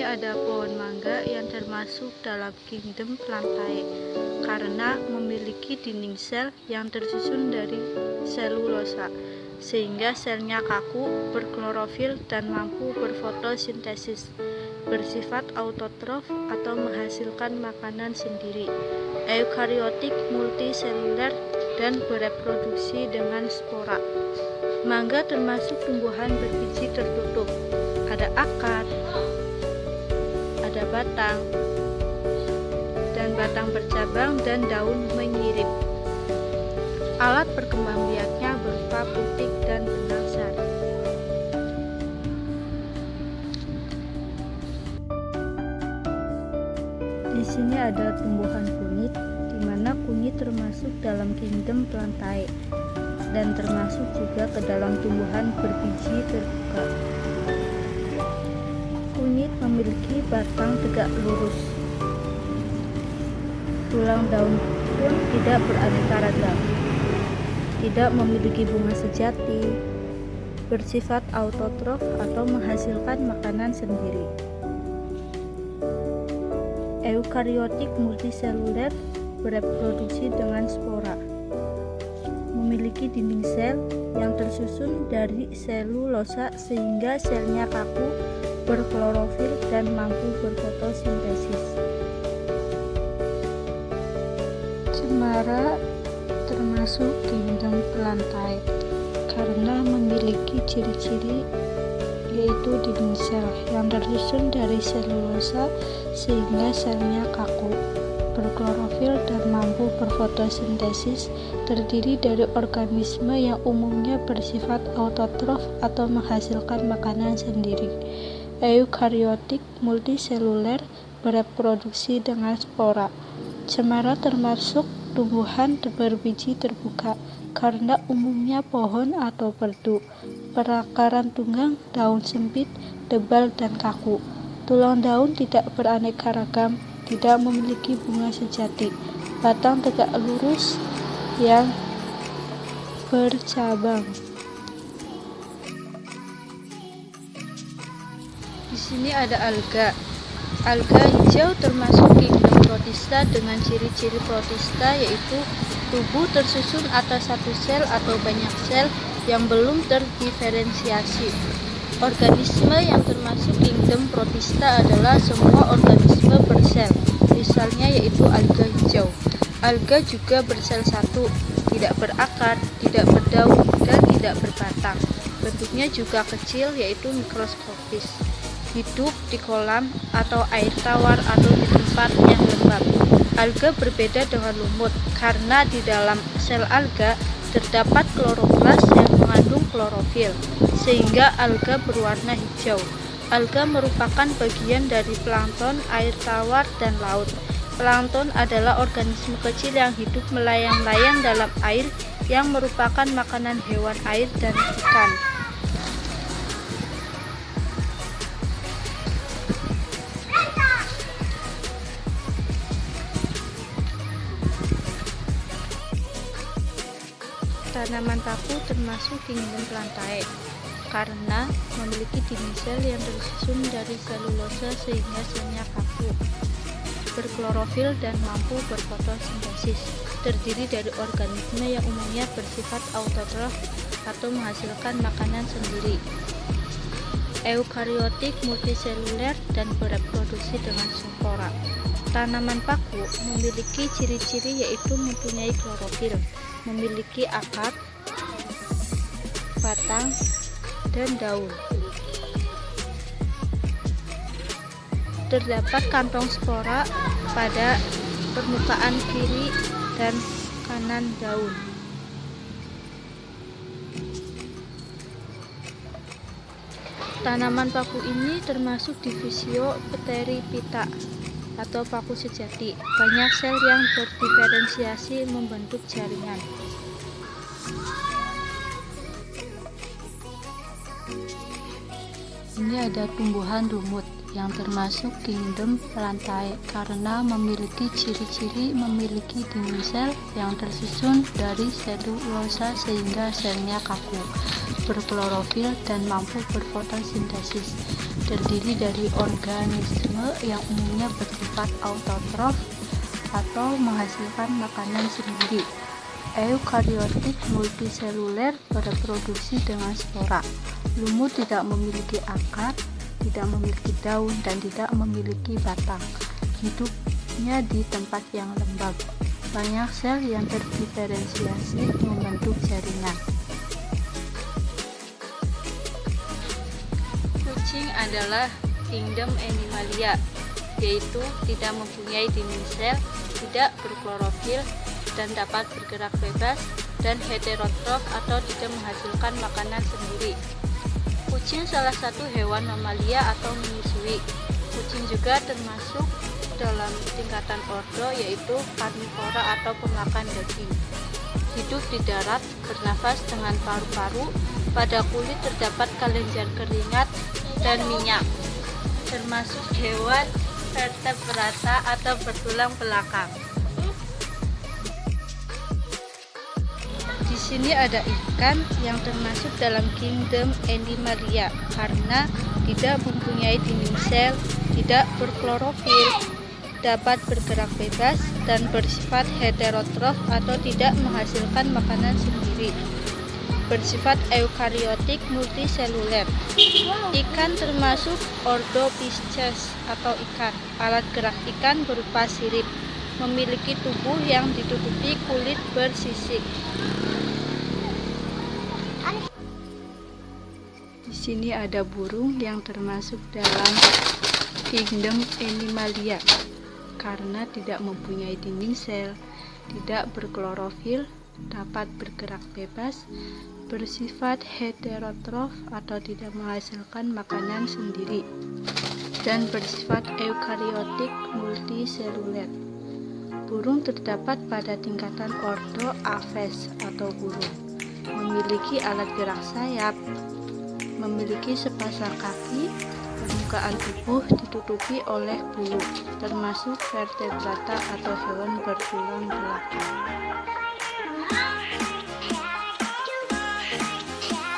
sini ada pohon mangga yang termasuk dalam kingdom Plantae karena memiliki dinding sel yang tersusun dari selulosa, sehingga selnya kaku, berklorofil, dan mampu berfotosintesis, bersifat autotrof atau menghasilkan makanan sendiri, eukariotik, multiseluler, dan bereproduksi dengan spora. Mangga termasuk tumbuhan berbiji tertutup. Ada akar, ada batang, dan batang bercabang dan daun menyirip. Alat perkembangbiaknya berupa putik dan benang sari. Di sini ada tumbuhan kunyit, di mana kunyit termasuk dalam kingdom Plantae dan termasuk juga ke dalam tumbuhan berbiji terbuka. Kunyit memiliki batang tegak lurus. Tulang daun pun tidak beraneka ragam. Tidak memiliki bunga sejati, bersifat autotrof atau menghasilkan makanan sendiri. Eukariotik multiseluler, bereproduksi dengan spora. Memiliki dinding sel yang tersusun dari selulosa sehingga selnya kaku, berklorofil, dan mampu berfotosintesis. Cemara termasuk kingdom Plantae karena memiliki ciri-ciri yaitu dinding sel yang tersusun dari selulosa sehingga selnya kaku, berklorofil, dan mampu berfotosintesis, terdiri dari organisme yang umumnya bersifat autotrof atau menghasilkan makanan sendiri, eukariotik, multiseluler, bereproduksi dengan spora. Cemara termasuk tumbuhan berbiji terbuka karena umumnya pohon atau perdu, perakaran tunggang, daun sempit, tebal, dan kaku. Tulang daun tidak beraneka ragam, tidak memiliki bunga sejati, batang tegak lurus yang bercabang. Di sini ada alga. Alga hijau termasuk kingdom Protista dengan ciri-ciri Protista yaitu tubuh tersusun atas satu sel atau banyak sel yang belum terdiferensiasi. Organisme yang termasuk kingdom Protista adalah semua organisme bersel, misalnya yaitu alga hijau. Alga juga bersel satu, tidak berakar, tidak berdaun, dan tidak berbatang. Bentuknya juga kecil yaitu mikroskopis. Hidup di kolam atau air tawar atau di tempat yang lembab. Alga berbeda dengan lumut karena di dalam sel alga terdapat kloroplas yang mengandung klorofil, sehingga alga berwarna hijau. Alga merupakan bagian dari plankton, air tawar, dan laut. Plankton adalah organisme kecil yang hidup melayang-layang dalam air yang merupakan makanan hewan air dan ikan. Tanaman paku termasuk kingdom Plantae karena memiliki dinding sel yang tersusun dari selulosa sehingga selnya kaku, berklorofil, dan mampu berfotosintesis, terdiri dari organisme yang umumnya bersifat autotrof atau menghasilkan makanan sendiri, eukariotik, multiseluler, dan bereproduksi dengan spora. Tanaman paku memiliki ciri-ciri yaitu mempunyai klorofil, memiliki akar, batang, dan daun. Terdapat kantong spora pada permukaan kiri dan kanan daun. Tanaman paku ini termasuk divisio Pteripita atau paku sejati. Banyak sel yang berdiferensiasi membentuk jaringan. sini ada tumbuhan lumut yang termasuk kingdom rantai karena memiliki ciri-ciri memiliki dinding sel yang tersusun dari selulosa sehingga selnya kaku, berklorofil dan mampu berfotosintesis. Terdiri dari organisme yang umumnya bersifat autotrof atau menghasilkan makanan sendiri. Eukariotik multiseluler bereproduksi dengan spora. Lumut tidak memiliki akar, tidak memiliki daun, dan tidak memiliki batang. Hidupnya di tempat yang lembab. Banyak sel yang terdiferensiasi membentuk jaringan. Kucing adalah kingdom Animalia, yaitu tidak mempunyai dinding sel, tidak berklorofil, dan dapat bergerak bebas, dan heterotrof atau tidak menghasilkan makanan sendiri. Kucing salah satu hewan mamalia atau menyusui. Kucing juga termasuk dalam tingkatan ordo, yaitu karnivora atau pemakan daging. Hidup di darat, bernafas dengan paru-paru, pada kulit terdapat kelenjar keringat dan minyak. Termasuk hewan vertebrata atau bertulang belakang. Di sini ada ikan yang termasuk dalam kingdom Animalia karena tidak mempunyai dinding sel, tidak berklorofil, dapat bergerak bebas, dan bersifat heterotrof atau tidak menghasilkan makanan sendiri. Bersifat eukariotik multiseluler. Ikan termasuk ordo Pisces atau ikan. Alat gerak ikan berupa sirip, memiliki tubuh yang ditutupi kulit bersisik. Di sini ada burung yang termasuk dalam kingdom Animalia karena tidak mempunyai dinding sel, tidak berklorofil, dapat bergerak bebas, bersifat heterotrof atau tidak menghasilkan makanan sendiri, dan bersifat eukariotik multiseluler. Burung terdapat pada tingkatan ordo Aves atau burung. Memiliki alat gerak sayap, memiliki sepasang kaki, permukaan tubuh ditutupi oleh bulu, termasuk vertebrata atau hewan bertulang belakang.